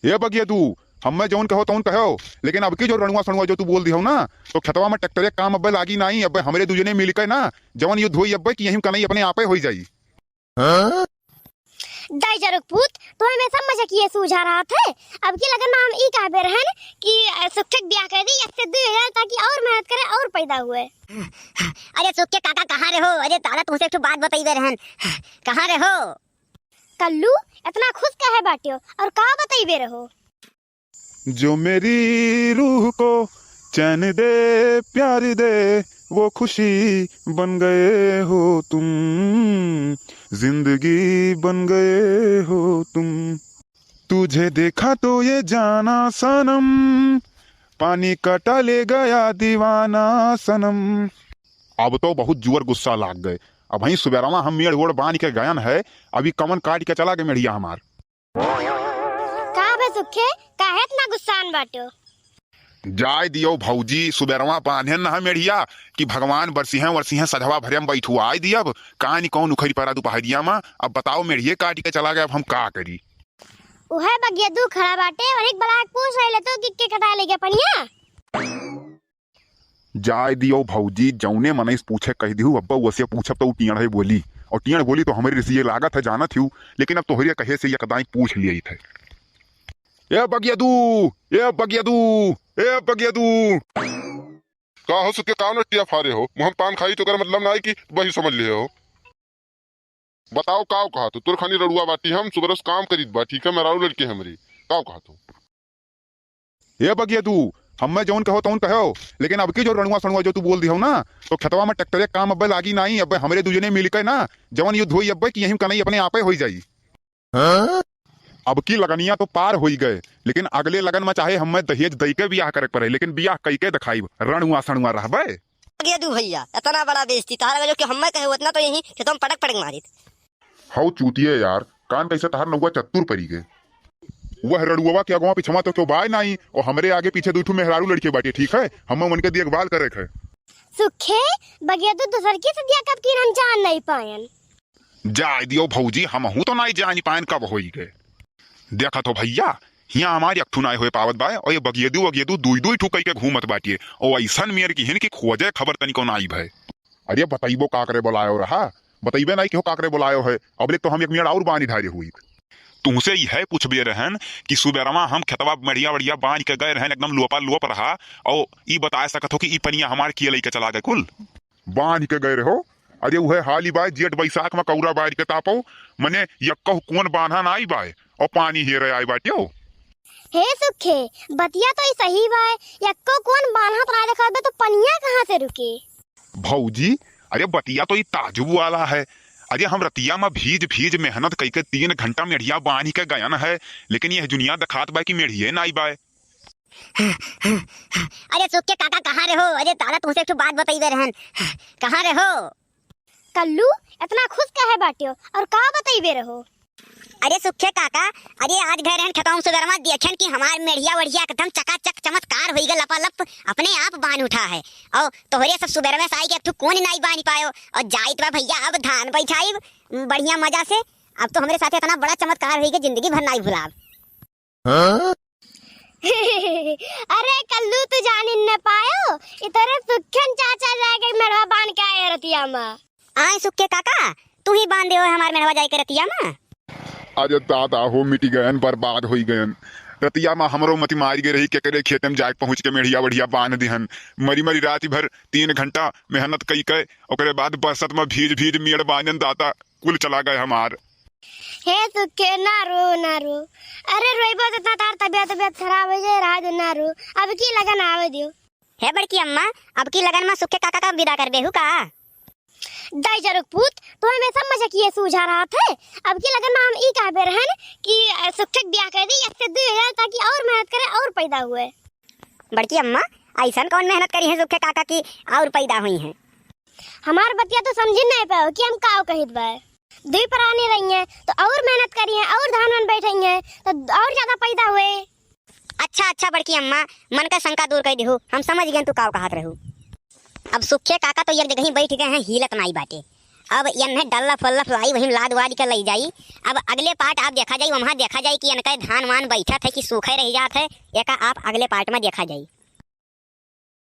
ये बगिया तू हमें जौन कहो तौन कहो, लेकिन अब की जो रणुआ सणुआ जो तू बोल दी हो ना, तो खेतवा में ट्रैक्टर काम अब लागी नहीं। अब हमरे दूजने मिल के ना जवन युद्ध हुई अब कि यही कहीं अपने आपे हो जाई। दाई जरुक पूत तो हमें समझ कि ये सूझा रहा थे। अब की लगन में हम ई कह बे रहन कि सुखक ब्याह कर दी इससे 2000 ताकि और मेहनत करे और पैदा हुए। अरे सुख के काका कहाँ रहो? अरे तारा तुमसे एक बात बताइए रहन, कहाँ रहो? कल्लू इतना खुश कहे बाटियो और का बताइए रहो? जो मेरी रूह को चैन दे प्यार दे वो खुशी बन गए हो तुम, जिंदगी बन गए हो तुम। तुझे देखा तो ये जाना सनम, पानी कटा ले गया दीवाना सनम। अब तो बहुत जोर गुस्सा लाग गए। अब वहीं सुबेरावा हम मेड़ ओड़ बांध के गयन है, अभी कमन काट के चला के मेढ़िया हमार। का बे सुखे काहे इतना गुस्सान बाटियो? जाय दियो भौजी, सुबेरवा बांधे न मेढ़िया कि भगवान बरसी हैं सधवा भरे में बैठू आय दी। अब कहानी कौन उखड़ी पड़ा दोपहरिया में। अब बताओ मेढ़िए काट के चला गया, अब हम का करी? उहे बगिया दू खड़ा बाटे और एक बड़ा पूछ रहे ले तो कि कटा ले गया पनिया। जाय दियो भौजी, जौने मनइस पूछे कह दिहू अब्बा वसे पूछब तो टियण है बोली, और टियण बोली तो हमारी रिसिये लागत है जानत हूँ, लेकिन अब तोहरिया कहे से यकदाई पूछ लिये थे। ए बगिया दू, ए बगिया दू, ए बगिया दू। का हो सुके का नटिया फारे हो? मुहम पान खाई तो कर मतलब ना कि वही समझ लिए हो। बताओ काव कहा तो तुर खानी रड़ुआ बाटी हम सुबरस काम करीत बा, ठीक है मेरा लड़के हमरी काव कहा तो। ए बगिया तू हमें जौन कहो तौन कहो, लेकिन अब की जो रणुआ सणुआ जो तू बोल दी हो ना, तो खेतवा में ट्रैक्टर काम अब लागी नहीं। अब हमरे दूजने मिल के ना जवन युद्ध हुई अब कि यही कहीं अपने आपे हो जाई। अब की लगनिया तो पार हो गए, लेकिन अगले लगन में चाहे हमें दहेज दई के बियाह करे पड़े, लेकिन बियाह कई के दिखाई रणुआ सणुआ रहबे। गया दू भैया इतना बड़ा बेइज्जती तारा जो कि हमें कहे उतना तो यही कि तुम पटक पटक मारित। हाउ चूतिए यार, कान कैसे तार नौवा चतुर पड़ी गए। वह रड़ुआ के अगवा पिछवा तो क्यों बाय नहीं, और हमरे आगे पीछे दूठू मेहरारू लड़के बाटे, ठीक है हम उनके देखभाल करे है। सुखे बगिया दू दूसर की सदिया कब की हम जान नहीं पायन। जाय दियो भौजी, हम हूं तो नहीं जान पायन कब हो गए। देखा तो भैया यहाँ हमारी अखथू ना हो पावत बाय, और ये बगियदू दुई ठुकई के घूमत बाटिए, और ऐसन मेयर की हिन की खोजे खबर तनिको ना आई भाई। अरे बताइबो काकरे बुलायो रहा, बताइबे नहीं क्यों काकरे बुलायो है। अब तो हम एक मेड़ और बानी ढारी हुई तुमसे यह पूछबे रहन कि सुबेरवा हम खेतवा बढ़िया बढ़िया बांध के गए रहन, एकदम लोपा लोप रहा, और ई बता सकत हो कि ई पनिया हमार किए लेके चला गए कुल बांध के गए रहो। अरे वह हाली बाय जेठ बैसाख में कौरा बाढ़ के तापो मने यक्कह कौन बांधा ना आई बाय और पानी हेरे आई बाटियो। हे सुखे बतिया तो सही बाय, यक्को कौन बांधा तना देखबे तो पनिया कहां से रुके? भौजी अरे बतिया तो ये ताजुब वाला है। अरे हम रतिया में भीज मेहनत कई के 3 घंटा मेढ़िया बांध के गयन है, लेकिन यह दुनिया दिखात बा कि मेढ़िए ना आई बाय। अरे सुख के काका कहाँ रहो? अरे तारा तुमसे एक बात बताइए रहन, कहाँ रहो? कल्लू इतना खुश कहे बाटियो और का बताइए रहो? अरे सुखे काका, अरे आज घर रहन खताऊं सुगरमा देखन कि हमार मेढ़िया बढ़िया एकदम चकाचक चमत्कार होई गल, लपालप अपने आप बांध उठा है, और तोहरे सब सुबह में साई के तू कौन नहीं बांध पायो, और जाइत बा भैया अब धान बैठाई बढ़िया मजा से। अब तो हमारे साथ इतना बड़ा चमत्कार होई कि जिंदगी भर नहीं भुलाब। अरे कल्लू तू जान न पायो, इतरे सुखन चाचा जाके मेढ़वा बांध के आए रतिया में। आए सुखे काका तू ही बांध दे हो हमार मेढ़वा जाई के रतिया में। अरे दादा हो मिटी गयन, बर्बाद हो गयन। रतिया में हमरो मती मारी गई रही के करे खेत में जाके पहुंच के मेढ़िया बढ़िया बांध दिहन। मरी रात भर 3 घंटा मेहनत कई के ओकरे बाद बरसत में भीज मेड़ बांधन दाता कुल चला गए हमार। हे सुखे ना रो, अरे रोइबो तो तार तबियत खराब हो जाए, राज ना रो। अब की लगन आवे दियो। हे बड़की अम्मा अब की लगन में सुखे काका का विदा कर बेहू का? दाई जरुक पूत तो हमें समझ कि ये सूझा रहा थे। अब की लगन में हम ई कह बे रहन कि सुखक ब्याह कर दी इससे 2000 ताकि और मेहनत करे और पैदा हुए। बड़की अम्मा ऐसा कौन मेहनत करी है सुखे काका की और पैदा हुई है? हमार बतिया तो समझ नहीं पाओ कि हम काव कहित बा। दुई परानी रही है तो और मेहनत करी है और धान में बैठेंगे है तो और ज्यादा पैदा हुए। अच्छा बड़की अम्मा मन का शंका दूर कर दिहु, हम समझ गए तू काव कहत रहू। अब सुखे काका तो एक जगह ही बैठ गए हैं, हिलत नहीं बाटे। अब यन्हे डल्ला फल्ला लाई वहीं लाद वाद के लई जाई। अब अगले पार्ट आप देखा जाई, वहाँ देखा जाई कि इनका धान वान बैठा थे कि सूखे रह जात है, एका आप अगले पार्ट में देखा जाई।